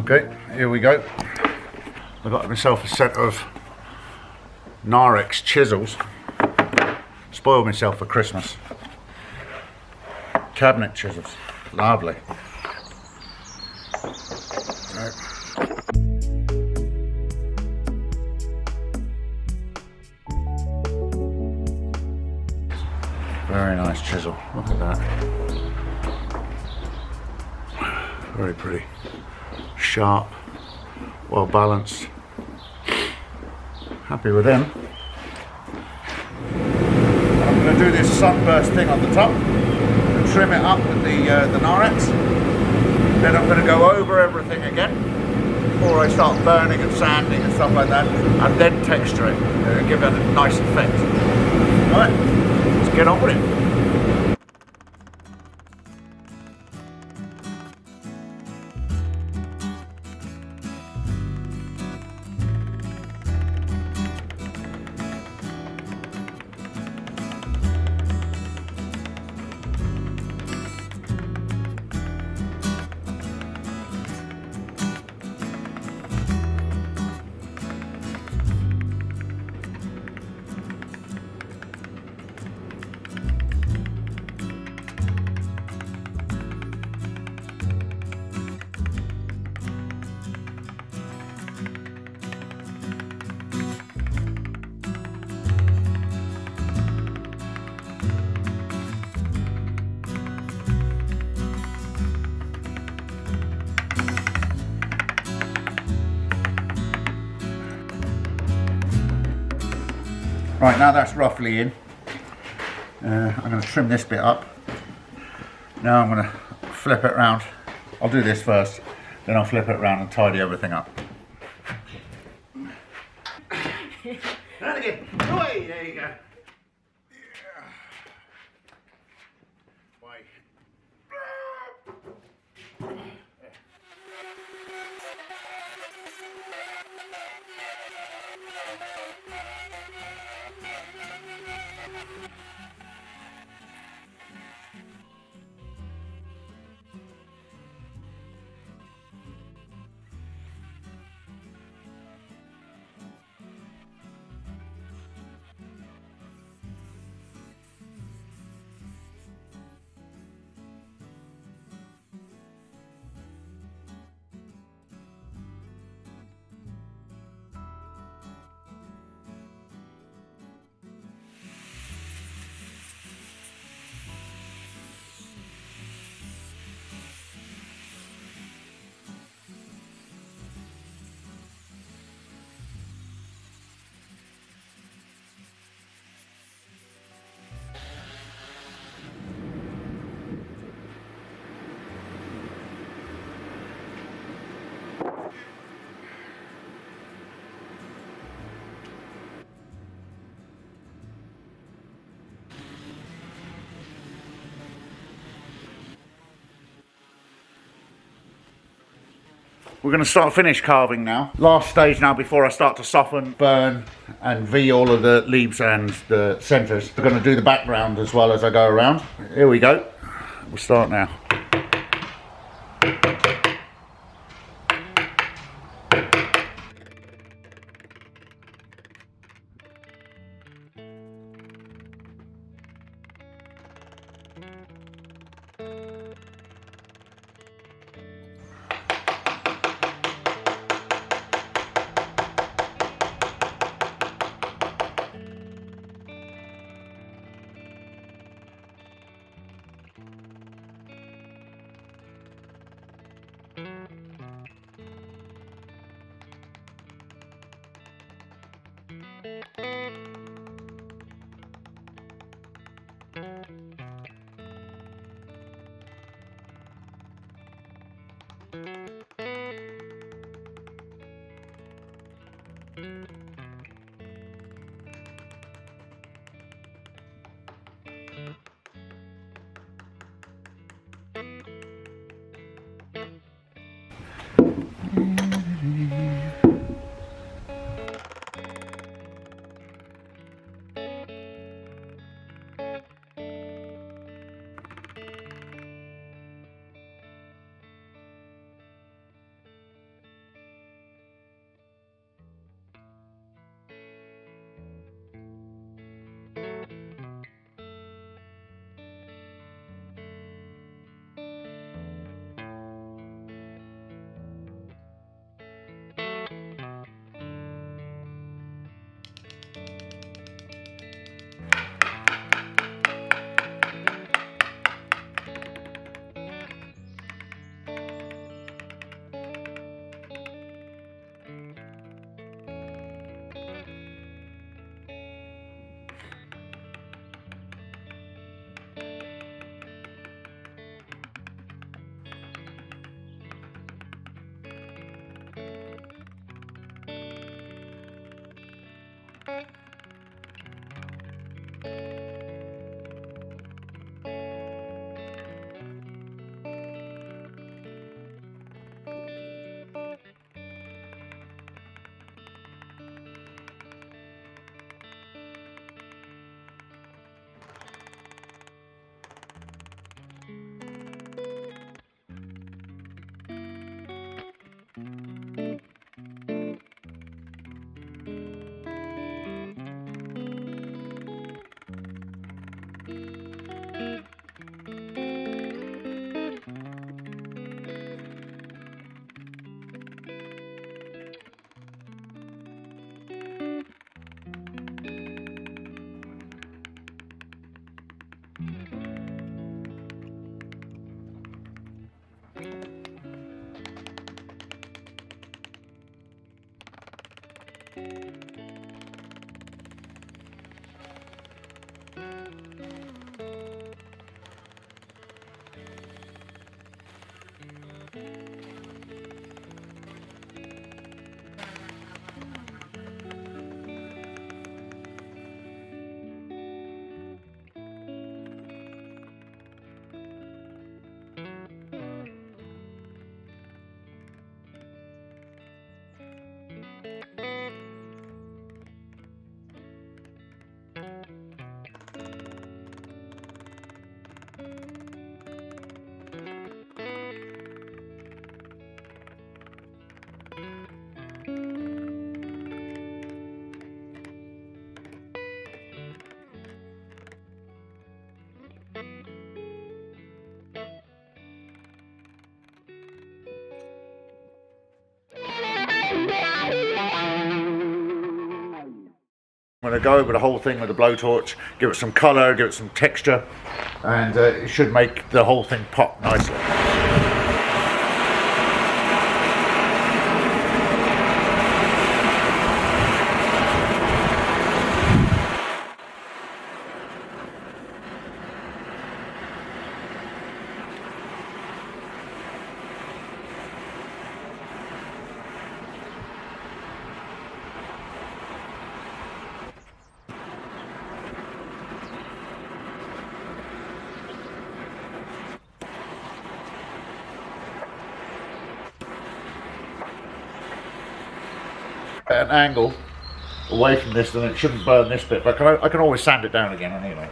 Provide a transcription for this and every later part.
Okay, here we go. I got myself a set of Narex chisels. Spoiled myself for Christmas. Cabinet chisels, lovely. Very nice chisel, look at that. Very pretty. Sharp, well balanced. Happy with them. I'm going to do this sunburst thing on the top and trim it up with the Narex. Then I'm going to go over everything again before I start burning and sanding and stuff like that, and then texture it and give it a nice effect. Right, let's get on with it. Right, now that's roughly in. I'm going to trim this bit up. Now I'm going to flip it around. I'll do this first, then I'll flip it around and tidy everything up. And again, away, there you go. We're going to start finish carving now. Last stage now before I start to soften, burn and V all of the leaves and the centres. We're going to do the background as well as I go around. Here we go. We'll start now. I'm going to go over the whole thing with a blowtorch, give it some colour, give it some texture, and it should make the whole thing pop nicely. At an angle away from this, then it shouldn't burn this bit, but I can always sand it down again anyway.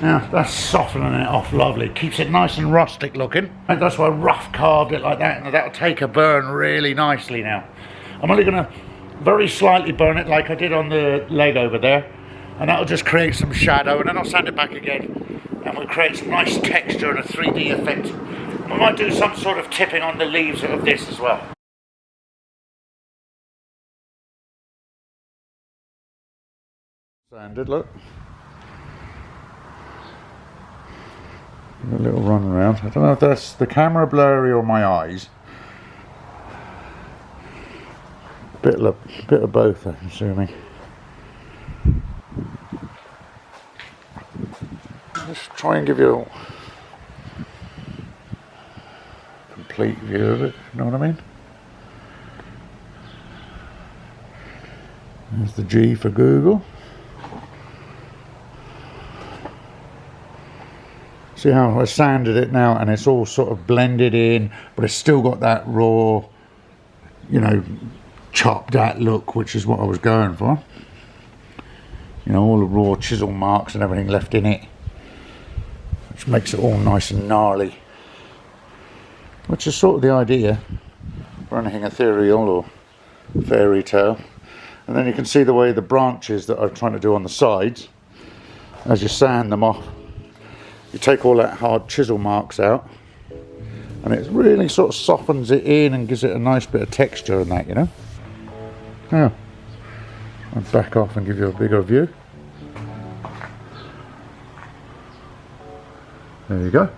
Now that's softening it off lovely, keeps it nice and rustic looking, and that's why I rough carved it like that, and that'll take a burn really nicely. Now I'm only going to very slightly burn it like I did on the leg over there, and that'll just create some shadow, and then I'll sand it back again and we'll create some nice texture and a 3D effect. We might do some sort of tipping on the leaves of this as well. Sanded, look. A little run around. I don't know if that's the camera blurry or my eyes. Bit of both, I'm assuming. Let's try and give you a complete view of it, you know what I mean? There's the G for Google. See how I sanded it now, and it's all sort of blended in, but it's still got that raw, you know, chopped out look, which is what I was going for. You know, all the raw chisel marks and everything left in it, which makes it all nice and gnarly. Which is sort of the idea for anything ethereal or fairy tale. And then you can see the way the branches that I'm trying to do on the sides, as you sand them off, you take all that hard chisel marks out, and it really sort of softens it in and gives it a nice bit of texture and that, you know. Now, I'll back off and give you a bigger view. There you go.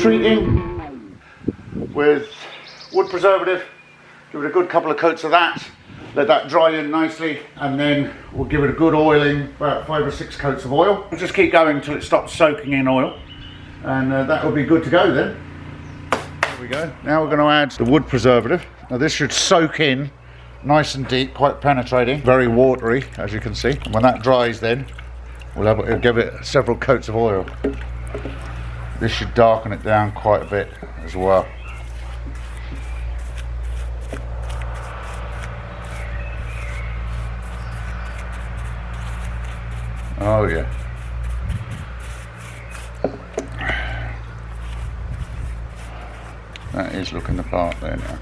treating with wood preservative. Give it a good couple of coats of that. Let that dry in nicely, and then we'll give it a good oiling, about 5 or 6 coats of oil. Just keep going until it stops soaking in oil, and that will be good to go then. There we go. Now we're going to add the wood preservative. Now this should soak in nice and deep, quite penetrating, very watery, as you can see. And when that dries then, we'll give it several coats of oil. This should darken it down quite a bit as well. Oh yeah. That is looking the part there now.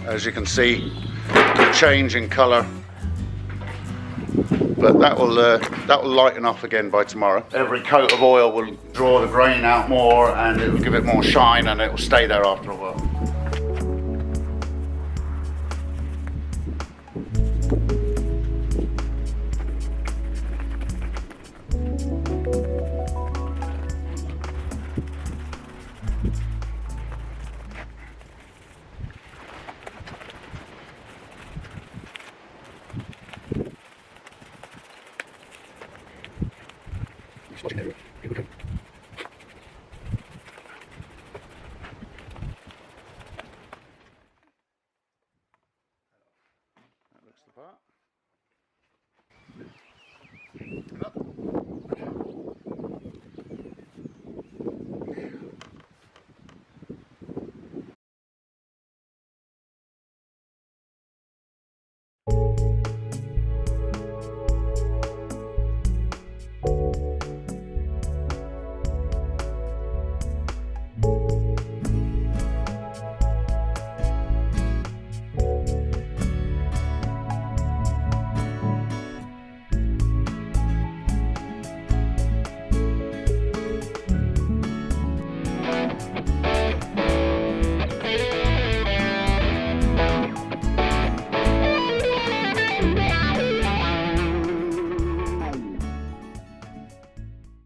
As you can see, the change in colour, but that will lighten off again by tomorrow. Every coat of oil will draw the grain out more, and it will give it more shine, and it will stay there after a while.